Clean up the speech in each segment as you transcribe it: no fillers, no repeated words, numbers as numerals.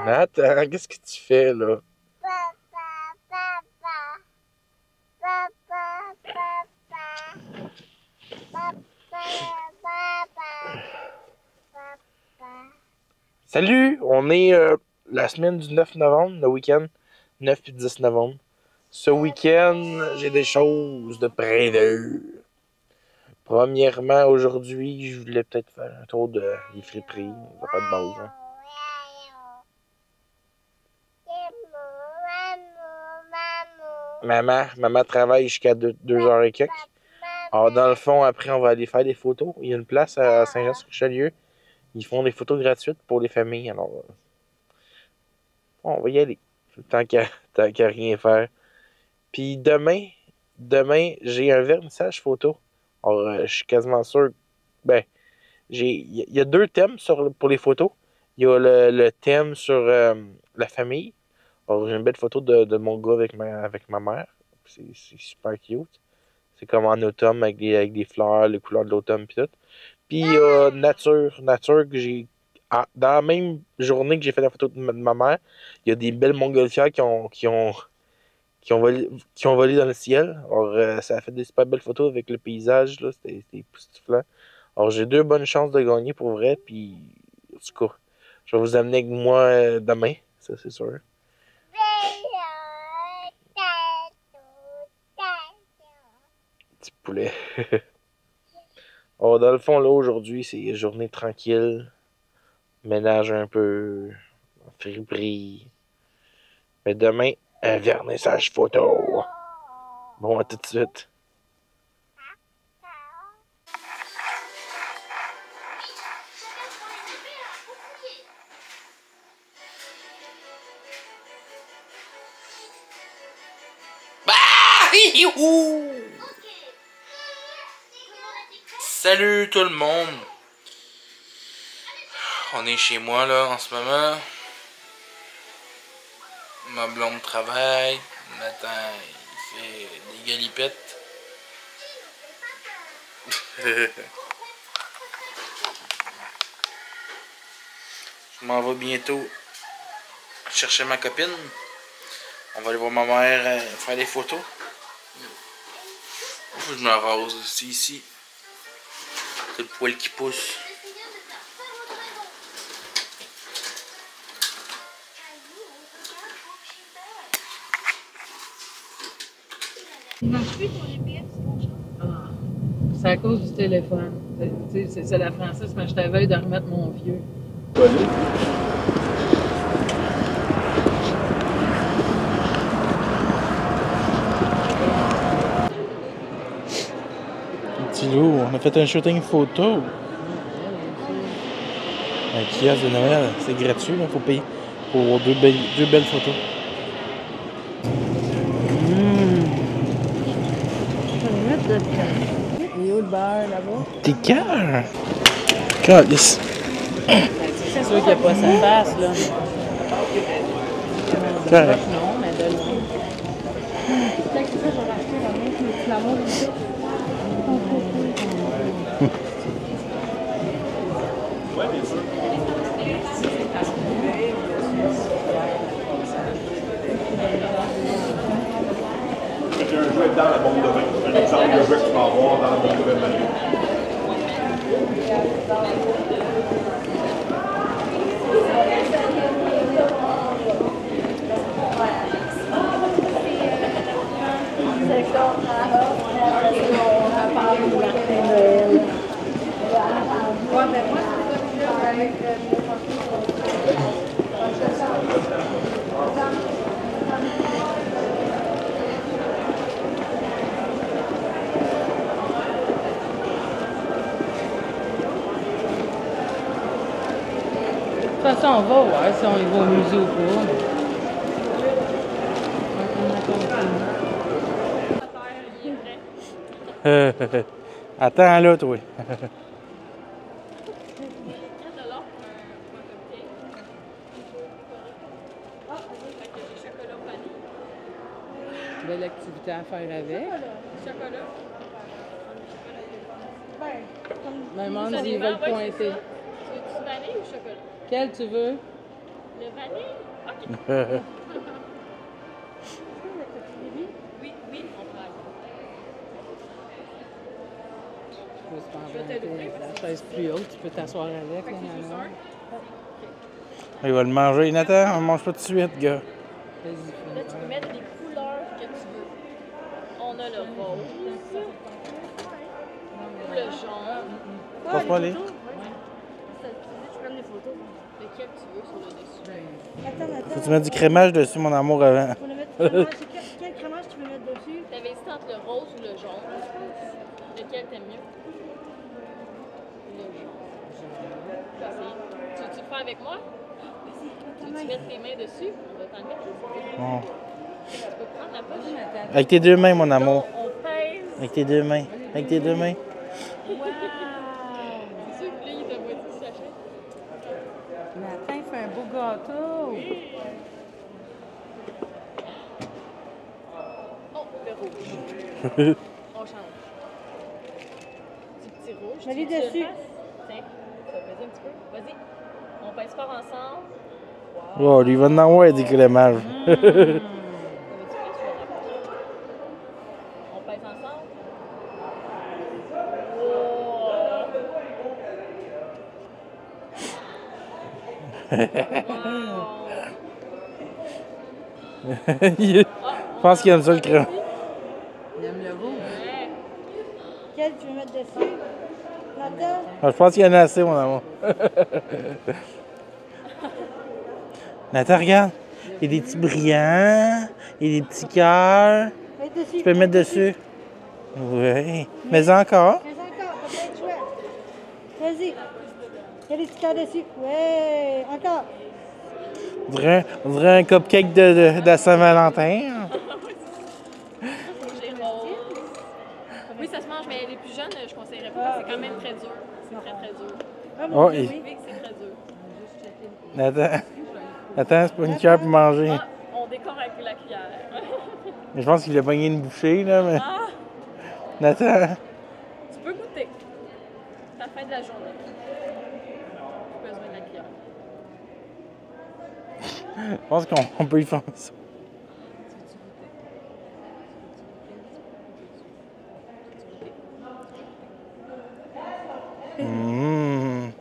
Attends, qu'est-ce que tu fais là? Salut! On est la semaine du 9 novembre, le week-end. 9 et 10 novembre. Ce week-end, j'ai des choses de prévues. Premièrement, aujourd'hui, je voulais peut-être faire un tour des friperies. Ça fait de base, hein. Maman travaille jusqu'à 2h et quelques. Alors, dans le fond, après, on va aller faire des photos. Il y a une place à Saint-Jean-sur-Richelieu. Ils font des photos gratuites pour les familles. Alors, on va y aller. Tant qu'à rien faire. Puis demain, j'ai un vernissage photo. Alors, je suis quasiment sûr. Ben, il y a deux thèmes pour les photos. Il y a le thème sur la famille. Alors, j'ai une belle photo de mon gars avec ma mère. C'est super cute. C'est comme en automne avec des fleurs, les couleurs de l'automne pis tout. Puis nature que j'ai. Dans la même journée que j'ai fait la photo de ma mère, il y a des belles montgolfières qui ont volé dans le ciel. Alors, ça a fait des super belles photos avec le paysage, là. C'était époustouflant. Alors, j'ai deux bonnes chances de gagner pour vrai. Puis, en tout cas, je vais vous amener avec moi demain. Ça, c'est sûr. Petit poulet. Alors, dans le fond, là, aujourd'hui, c'est journée tranquille. Ménage un peu. Friperie. Mais demain, un vernissage photo. Bon, à tout de suite. Salut tout le monde. On est chez moi là en ce moment. Ma blonde travaille. Nathan il fait des galipettes. Je m'en vais bientôt chercher ma copine. On va aller voir ma mère faire des photos. Faut que je me rase aussi ici. C'est le poil qui pousse. Il marche plus ton GPS, ton chat? Ah, c'est à cause du téléphone. Tu sais, c'est la Francis, mais je t'avais de remettre mon vieux. Petit loup, on a fait un shooting photo. Un kiosque de Noël, c'est gratuit, il faut payer pour deux belles photos. Il est où le beurre là-bas? T'es cœur! Calice! C'est sûr qu'il n'y a pas sa face, là. Correct. Non, mais de loin. Peut-être que ça, j'aurais acheté la même que l'amour ici. Ouais, bien sûr. C'est un jouet dans la bombe de vin. Un exemple de jouet que tu peux avoir dans la bombe de vin Mario. De toute façon, on va voir si on y va au musée ou pas. Attends là, toi. Belle activité à faire avec. Chocolat. Maman dit, ils veulent pointer. Tu veux-tu vanille ou chocolat? Quel tu veux? Le vanille? OK. Oui, oui, on prend. Tu peux se prendre la chaise plus haute, tu peux t'asseoir avec. Là, Il va le manger. Nathan, on ne mange pas tout de suite, gars. Là, tu peux mettre les couleurs que tu veux. On a le rose, ou le jaune. Passe-moi les. Tu prends des photos. Lequel tu veux sur le dessus. Attends. Faut que tu mettes du crémage dessus, mon amour, avant. Faut le mettre crémage. Quel crémage tu veux mettre dessus? T'avais hésité entre le rose ou le jaune. Lequel t'aimes mieux? Le jaune. Tu le fais avec moi? Tu mets tes mains dessus? On va t'en mettre. Bon. Tu peux prendre la poche. Avec tes deux mains, mon amour. On pèse. Avec tes deux mains. Avec tes deux mains. Wow! C'est sûr que là, il t'a pas dit sachet. Nathan fait un beau gâteau. Oh, le rouge. On change. Du petit rouge. Mets-les Tu le dessus. fasses? Tiens, ça va peser un petit peu. Vas-y. On pèse fort ensemble. Oh, lui, il va en avoir du crémage. On pèse ensemble. Je pense qu'il aime ça, le crémage. Il aime le rouge. Ouais. Quel tu veux mettre dessus? Nathan? Je pense qu'il y en a assez, mon amour. Nathan, regarde. Il y a des petits brillants. Il y a des petits cœurs. Mets dessus. Tu peux le mettre dessus. Oui. Mais encore. Mets encore, ça peut être chouette. Vas-y. Il y a des petits cœurs dessus. Ouais, encore. On dirait un cupcake de Saint-Valentin. Les roses. Oui, ça se mange, mais les plus jeunes, je ne conseillerais pas parce que c'est quand même très dur. C'est très, très dur. Ah, Oh, Dieu, et- oui. Oui, c'est très dur. Attends, c'est pas une cuillère pour manger. Ah, on décore avec la cuillère. Je pense qu'il a pogné une bouchée, là, mais... Ah, Nathan, tu peux goûter. C'est la fin de la journée. Tu peux besoin de la cuillère. je pense qu'on peut y faire ça. Mmh.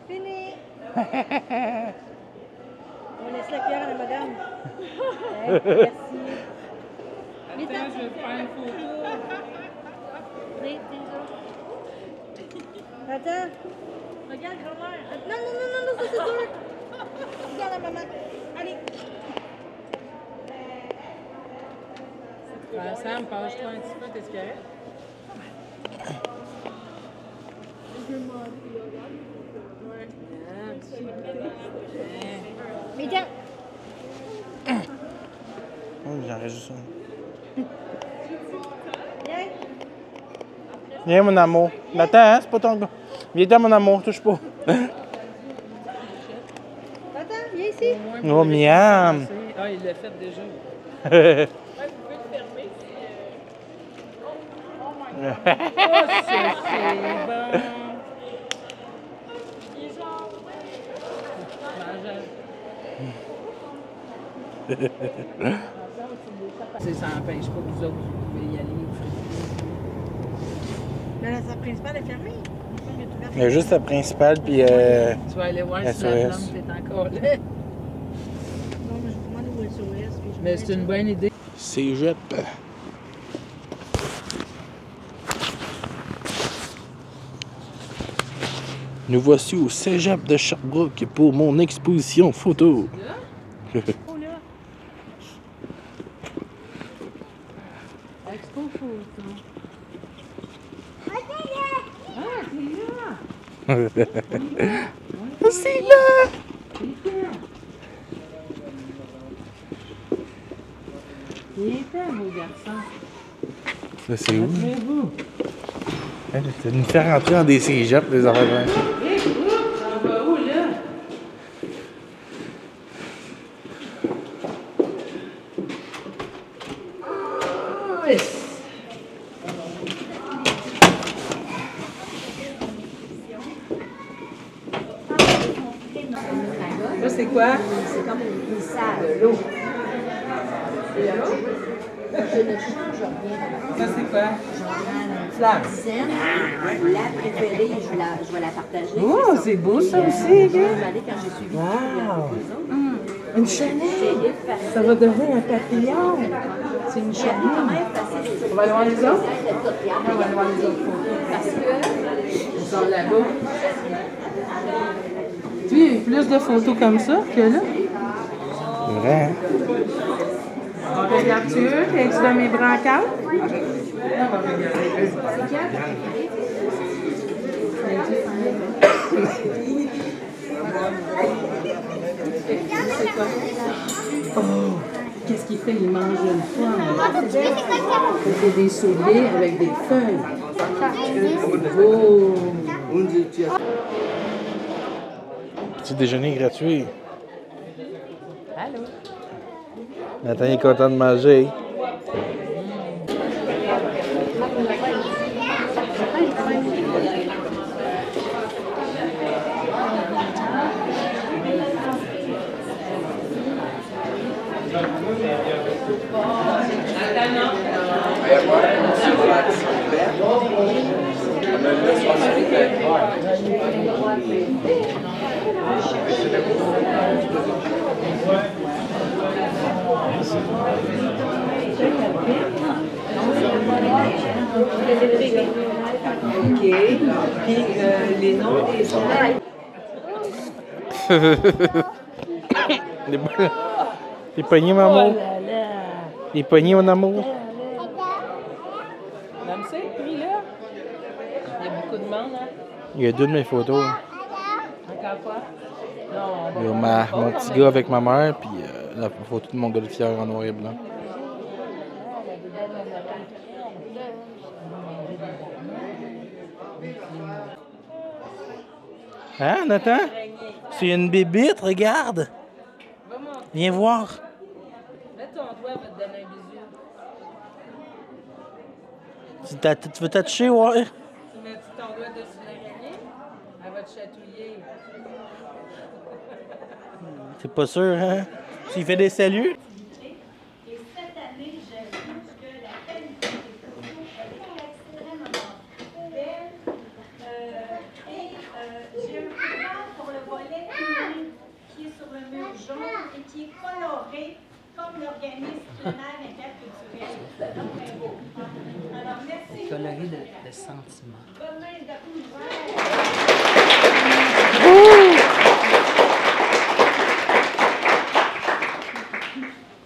Fini. On laisse la cuillère à la madame. Ouais, merci. Vite, Attends, je vais faire une photo. Attends. Regarde, grand-mère. Non, ça c'est dur. Regarde la maman. Allez. Sam, passe-toi un petit peu, t'es correct? Mais tiens. Oh, j'en reste juste un. Viens. Viens, mon amour. Nathan, hein, c'est pas ton gars. Viens, mon amour, touche pas. Attends, viens ici. Oh, miam. Ah, il l'a fait déjà. Ouais, vous pouvez le fermer. Oh, c'est bon. Il est genre, Ça n'empêche pas que vous autres, vous pouvez y aller. Mais la salle principale est fermée. Il me semble qu'elle est ouverte. Il y a juste la principale, puis... Tu vas aller voir si la SOS. flamme est encore là. Non, mais je vous demande où est le SOS. puis je Mais vais c'est une bonne idée. Cégep. Nous voici au Cégep de Sherbrooke pour mon exposition photo. Oh là. Expo photo. C'est là! Il était un beau garçon. Ça, c'est où? Vous. Tu vas nous faire rentrer dans des cégeps, les enfants. Ça va où, là? c'est quoi? C'est comme une message de l'eau. C'est l'eau? Je ne change rien. Ça, c'est quoi? Fleur. La préférée, je vais la partager. Oh, c'est beau ça aussi, Je gars. vais aller quand j'ai suivi Une chenille. Ça va devenir un papillon. C'est une chenille. On va aller voir les autres? On va aller voir les autres photos. Parce que Ils sont là-bas. Tu vois, il y a plus de photos comme ça que là. C'est vrai, hein? Regarde-tu eux? Es-tu dans mes brancards? On va regarder eux. Oh! Qu'est-ce qu'il fait? Il mange une pomme. C'est des souliers avec des feuilles. Oh! Petit déjeuner gratuit. Allô? Nathan est content de manger. OK. Puis les noms des gens. T'es pogné, maman? T'es pogné, mon amour? Comme ça, pris là. Il y a beaucoup de monde, hein? Il y a deux de mes photos. Encore pas? Non, Il y a mon petit gars avec ma mère, puis la photo de mon gars de fier en noir et blanc. Hein, Nathan? C'est une bébite, regarde! Viens voir! Mets ton doigt, elle va te donner un bisou. Tu veux t'attacher, ouais? Tu mets ton doigt dessus l'araignée, elle va te chatouiller. T'es pas sûr, hein? Tu fais des saluts? Et cette année, j'avoue que la qualité des photos est extrêmement belle. J'ai un coup de cœur pour le volet uni qui est sur le mur jaune et qui est coloré comme l'organisme plein air interculturel. C'est donc très beau. Alors, merci. Coloré de sentiments. Bonne main de couvert.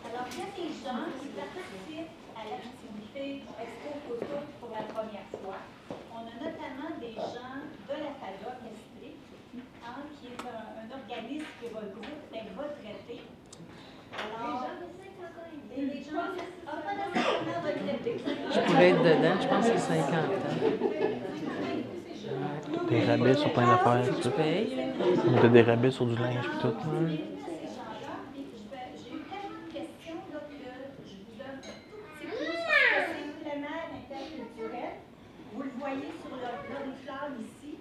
Alors, il y a des gens qui participent à l'activité Expo Photo pour la première fois. On a notamment des gens de la FADA Estrie, qui est un organisme que votre groupe va traiter. Alors, les gens de 50 ans. Pas nécessairement retraités. Je pourrais être dedans, je pense que c'est 50 ans. Des rabais sur plein d'affaires, Tu payes. On a des rabais sur du linge, pis tout. J'ai eu tellement de questions que je vous donne un tout petit peu sur ce que c'est plein air interculturel. Vous le voyez sur l'oriflamme ici.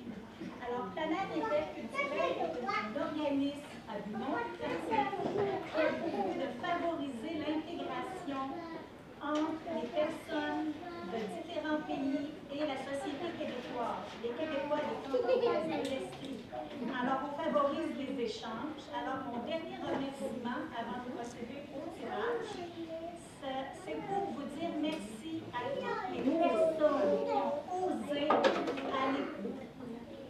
Alors, plein air interculturel est un organisme à but non lucratif qui a pour but de favoriser l'intégration entre les personnes de différents pays et la société québécoise, les Québécois des cantons de l'Estrie. Alors, on favorise les échanges. Alors, mon dernier remerciement avant de procéder au tirage, c'est pour vous dire merci à toutes les personnes qui ont osé aller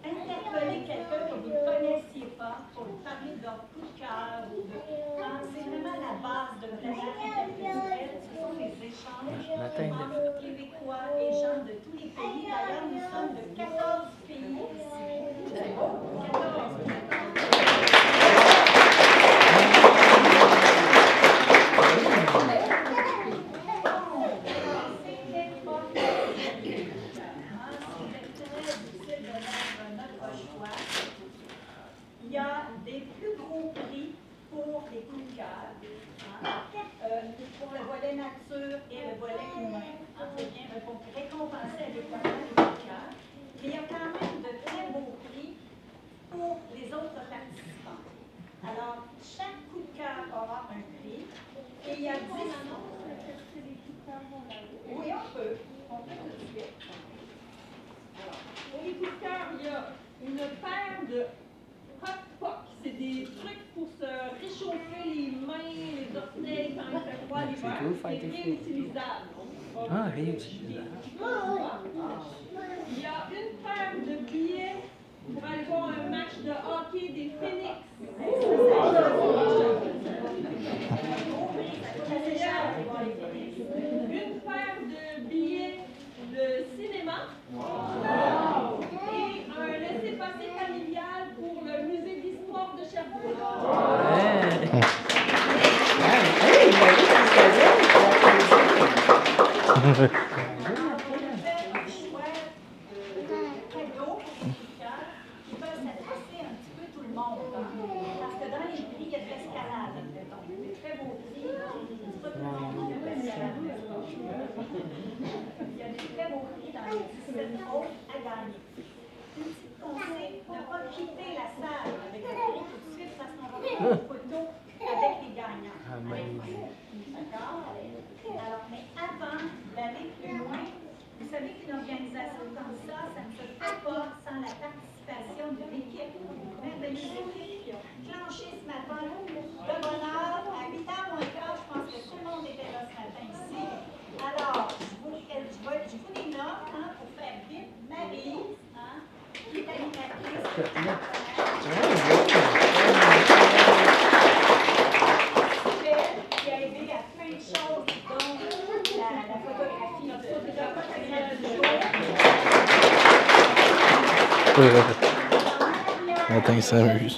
interpeller quelqu'un que vous ne connaissiez pas pour vous parler de leur coup de cœur. C'est vraiment la base de la interculturelle. Ce sont les échanges entre Québécois et gens de tous les pays. D'ailleurs, nous sommes de 14 pays ici. C'est beau? 14. Il y a des plus gros prix pour les coups de cœur, pour le volet nature et le volet humain, pour récompenser adéquatement les coups de cœur. Mais il y a quand même de très beaux prix pour les autres participants. Alors, a une paire de hot pock. C'est des trucs pour se réchauffer les mains, les orteils quand il fait froid l'hiver. C'est réutilisable. Ah, réutilisable. Il y a une paire de billets pour aller voir un match de hockey des Phoenix. Une paire de billets de cinéma. Et un laissez-passer familial pour le musée d'histoire de Sherbrooke. Parce que dans les prix, il y a de l'escalade. Des très beaux prix. Il y a des très beaux prix dans les 17 autres à gagner. Une petite conseil, ne pas quitter la salle avec le prix tout de suite parce qu'on va faire une photo avec les gagnants. D'accord? Alors, mais avant d'aller plus loin, vous savez qu'une organisation comme ça ne se fait pas sans la participation de l'équipe. Merveilleuse équipe qui a clenché ce matin de bonne heure. À 8h moins quart, je pense que tout le monde était là ce matin ici. Alors, je vous les nomme pour faire vite. Marie, qui est animatrice. Qui a aidé à plein de choses, dont la photographie Attends, il s'amuse.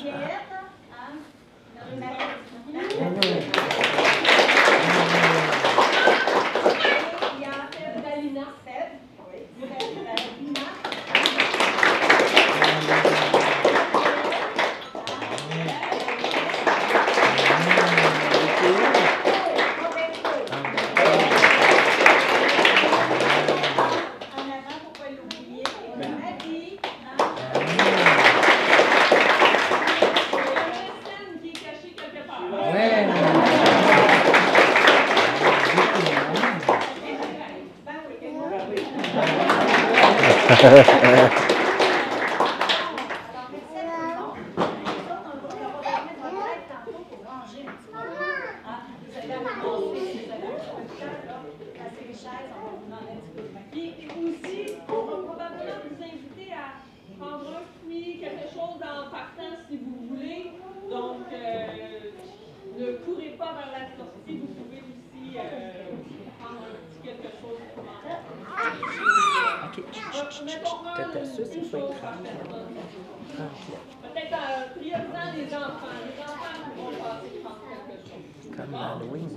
Peut-être priorisant les enfants. Les enfants vont passer, je pense, quelque chose. Comme Halloween.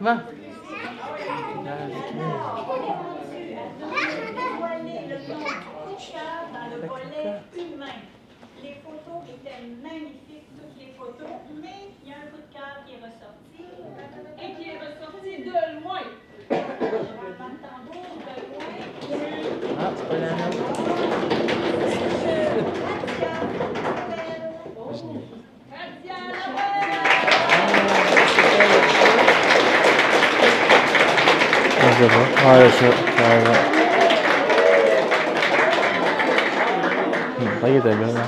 Va. Dans le volet humain. Les photos étaient magnifiques, toutes les photos, mais il y a un coup de cœur qui est ressorti. Et qui est ressorti de loin. Je vais entendre tambour de loin. Ah, c'est pas la même. Radia Je sais pas. Ouais, ça va. Il était bien, là.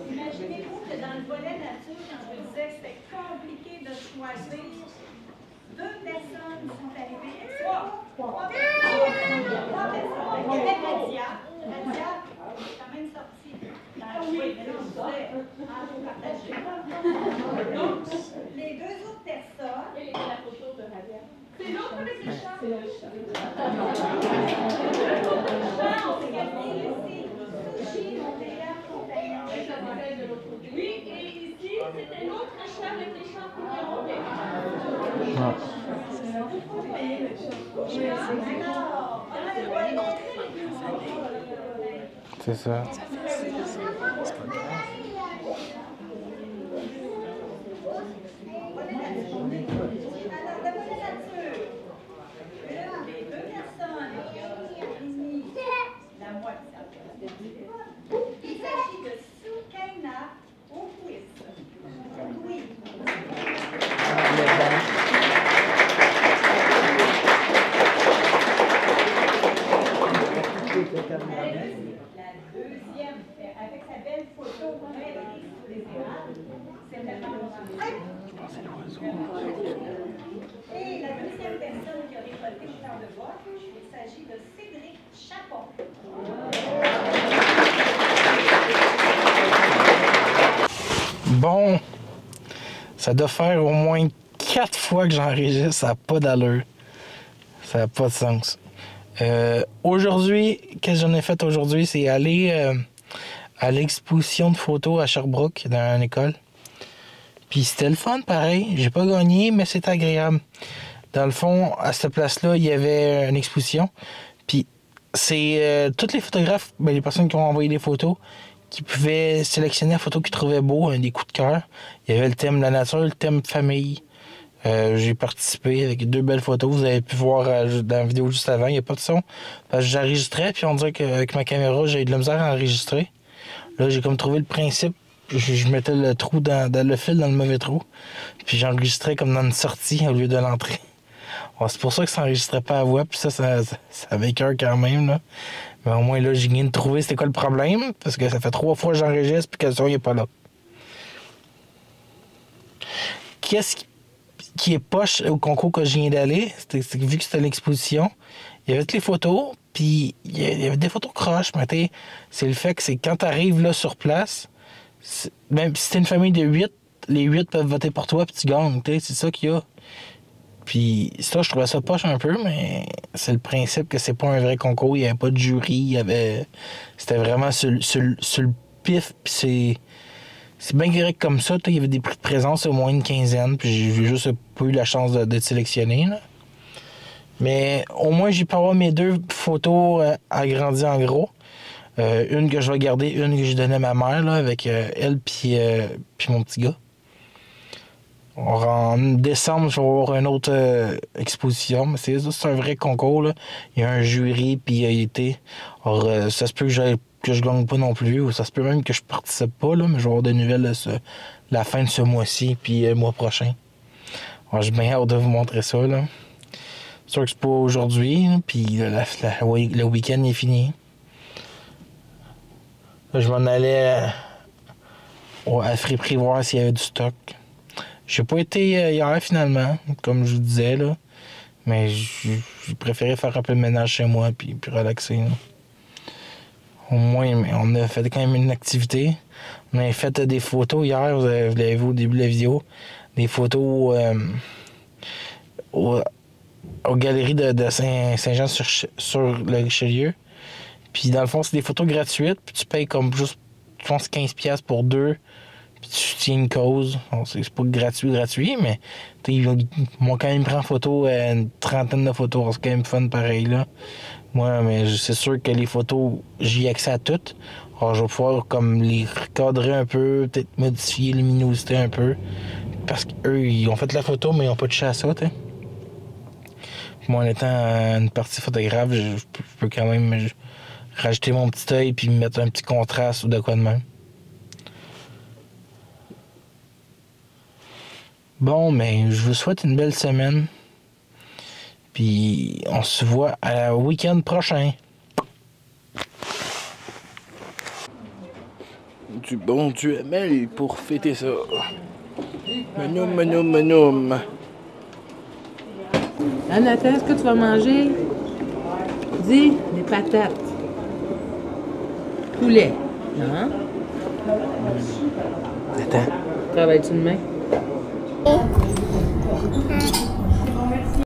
Imaginez-vous que dans le volet nature, quand je vous disais que c'était compliqué de choisir, 2 personnes sont arrivées. 3 personnes. Il y avait Radia. Radia est quand même sortie dans le jeu, mais non, je disais, pour partager. Donc, les 2 autres personnes. Et la photo de Radia. C'est l'autre avec le chat. C'est le chat. On s'est gagné ici. Sushi, Montréal, compagnon. Oui, et ici, c'était l'autre chat avec les champignons. Alors, on a le C'est ça. Il s'agit de Soukaina Okwis. Oui. La deuxième, avec sa belle photo très riche sous les érables, c'est tellement romantique. Et la deuxième personne qui a récolté autant de voix, il s'agit de Cédric Chapon. Bon, ça doit faire au moins 4 fois que j'enregistre, ça n'a pas d'allure. Ça n'a pas de sens. Aujourd'hui, qu'est-ce que j'en ai fait aujourd'hui? C'est aller à l'exposition de photos à Sherbrooke, dans une école. Puis c'était le fun, pareil. J'ai pas gagné, mais c'était agréable. Dans le fond, à cette place-là, il y avait une exposition. Puis c'est tous les photographes, ben, les personnes qui ont envoyé des photos, qui pouvaient sélectionner la photo qu'ils trouvaient beau, des coups de cœur. Il y avait le thème de la nature, le thème famille. J'ai participé avec 2 belles photos. Vous avez pu voir dans la vidéo juste avant, il n'y a pas de son. Parce que j'enregistrais, puis on dirait qu'avec ma caméra, j'ai eu de la misère à enregistrer. Là, j'ai comme trouvé le principe. Je mettais le trou dans le fil dans le mauvais trou. Puis j'enregistrais comme dans une sortie au lieu de l'entrée. Alors, c'est pour ça que ça n'enregistrait pas à voix. Puis ça avait cœur quand même. Là. Mais au moins, là, j'ai viens de trouver c'était quoi le problème. Parce que ça fait 3 fois que j'enregistre puis que le son n'est pas là. Qu'est-ce qui est poche au concours que je viens d'aller? C'est vu que c'était l'exposition, il y avait toutes les photos. Puis il y avait des photos croches. Mais c'est le fait que c'est quand tu arrives là sur place, même si t'es une famille de 8, les 8 peuvent voter pour toi puis tu gagnes. C'est ça qu'il y a. Puis ça, je trouvais ça poche un peu, mais c'est le principe que c'est pas un vrai concours. Il n'y avait pas de jury. C'était vraiment sur le pif. Puis c'est bien correct comme ça. Il y avait des prix de présence au moins une quinzaine. Puis j'ai juste pas eu la chance d'être sélectionné. Là. Mais au moins, j'ai pu avoir mes 2 photos agrandies en gros. Une que je vais garder, une que j'ai donnée à ma mère là, avec elle puis mon petit gars. En décembre, je vais avoir une autre exposition, mais c'est un vrai concours. Là. Il y a un jury, puis il a été. Alors, ça se peut que je gagne pas non plus, ou ça se peut même que je participe pas, là, mais je vais avoir des nouvelles la fin de ce mois-ci, puis le mois prochain. Alors, j'ai bien hâte de vous montrer ça. Là. C'est sûr que c'est pas aujourd'hui, puis le week-end est fini. Là, je m'en allais à Friperie voir s'il y avait du stock. J'ai pas été hier finalement, comme je vous disais, là. Mais j'ai préféré faire un peu de ménage chez moi puis relaxer. Là. Au moins, on a fait quand même une activité. On a fait des photos hier, vous l'avez vu au début de la vidéo. Des photos aux galeries de Saint-Jean sur le Richelieu. Puis dans le fond, c'est des photos gratuites, puis tu payes comme juste, je pense, 15$ pour 2. Puis tu soutiens une cause. Bon, c'est pas gratuit, mais ils m'ont quand même pris en photo une trentaine de photos. C'est quand même fun pareil là. Moi, mais c'est sûr que les photos, j'y ai accès à toutes. Alors je vais pouvoir comme les recadrer un peu, peut-être modifier la luminosité un peu. Parce qu'eux, ils ont fait la photo, mais ils n'ont pas touché à ça, t'sais. Moi, en étant une partie photographe, je peux quand même rajouter mon petit œil puis mettre un petit contraste ou de quoi de même. Bon, mais je vous souhaite une belle semaine. Puis on se voit au week-end prochain. Du bon Dieu Mel pour fêter ça. Manoum, manoum, manoum. Nathan, est-ce que tu vas manger? Dis, des patates. Poulet. Hein? Attends. Travailles-tu demain?